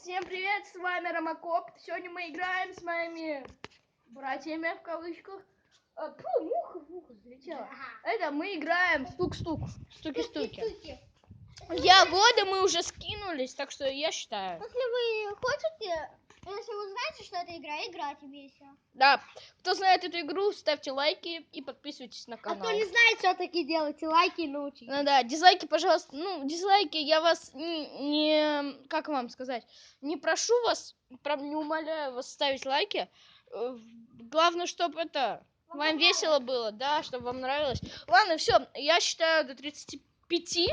Всем привет, с вами Ромакоп. Сегодня мы играем с моими братьями, в кавычках. Муха залетела. Это мы играем стук-стук, стуки-стуки. Ягоды мы уже скинулись, так что я считаю. Если вы хотите, если вы знаете, что это игра, играйте весело. Да, кто знает эту игру, ставьте лайки и подписывайтесь на канал. А кто не знает, все-таки делайте лайки и научитесь. Ну да, дизлайки, пожалуйста. Ну, дизлайки, я вас как вам сказать, не прошу вас, не умоляю вас ставить лайки. Главное, чтобы это вам весело было, да, чтобы вам нравилось. Ладно, все, я считаю до 35.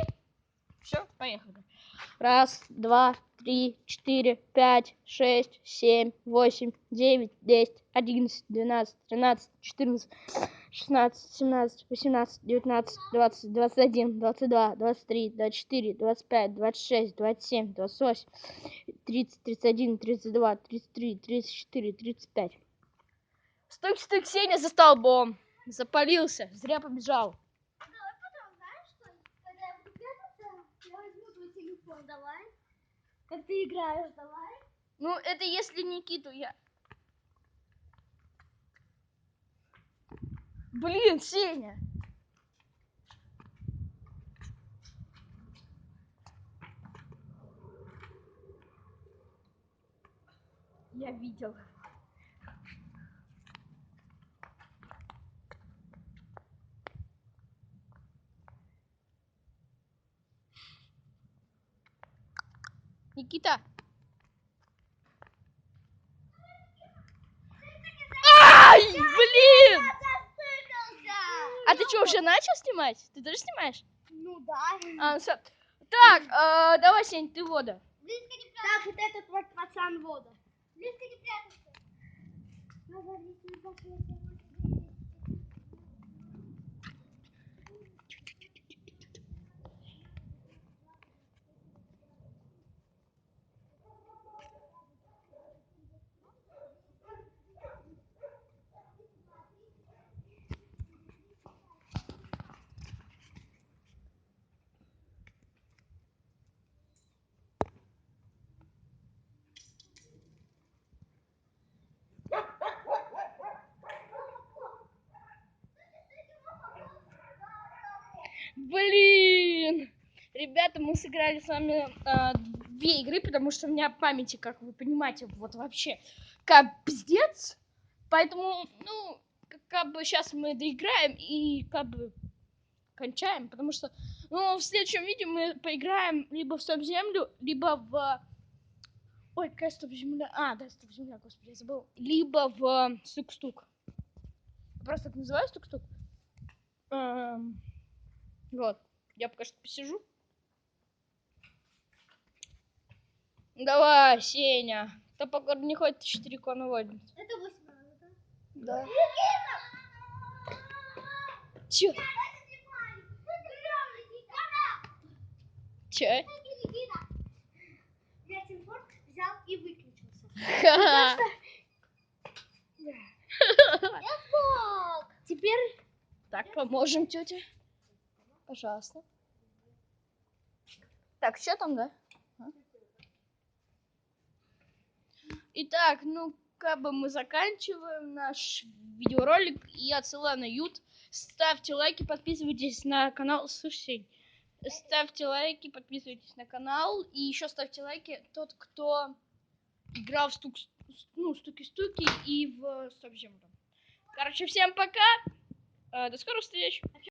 Все, поехали. 1, 2, 3, 4, 5, 6, 7, 8, 9, 10, 11, 12, 13, 14, 16, 17, 18, 19, 20, 21, 22, 23, 24, 25, 26, 27, 28, 30, 31, 32, 33, 34, 35. Стук-стук, Сеня за столбом. Запалился, зря побежал. Давай. Как ты играешь, давай. Ну, это если Никиту я... Блин, Сеня. Я видел. Никита. Ай, блин! А ты что, уже начал снимать? Ты тоже снимаешь? Ну да. Ну всё. Так, давай, Сень, ты вода. Так, вот этот вот пацан вода. Близко не прятаться. Блин! Ребята, мы сыграли с вами 2 игры, потому что у меня памяти, как вы понимаете, вот вообще капздец. Поэтому, ну, как бы сейчас мы доиграем и как бы кончаем, потому что, ну, в следующем видео мы поиграем либо в Стоп-Землю, либо в... Ой, какая Стоп-Земля? Да, Стоп-Земля, господи, я забыл. Либо в Стук-Стук. Просто так называю Стук-Стук. Вот, я пока что посижу. Давай, Сеня. Кто по городу не ходит, 4 кона водит. Это 8 раз, Да. Чё? Чё? Я телефон взял и выключился. Я смог. Теперь так поможем, тетя. Пожалуйста. Так, что там, да? Итак, ну, как бы мы заканчиваем наш видеоролик. И отсылаю на YouTube. Ставьте лайки, подписывайтесь на канал. Слушай, ставьте лайки, подписывайтесь на канал. И еще ставьте лайки тот, кто играл в стуки-стуки и в Стоп-Землю. Короче, всем пока. До скорых встреч.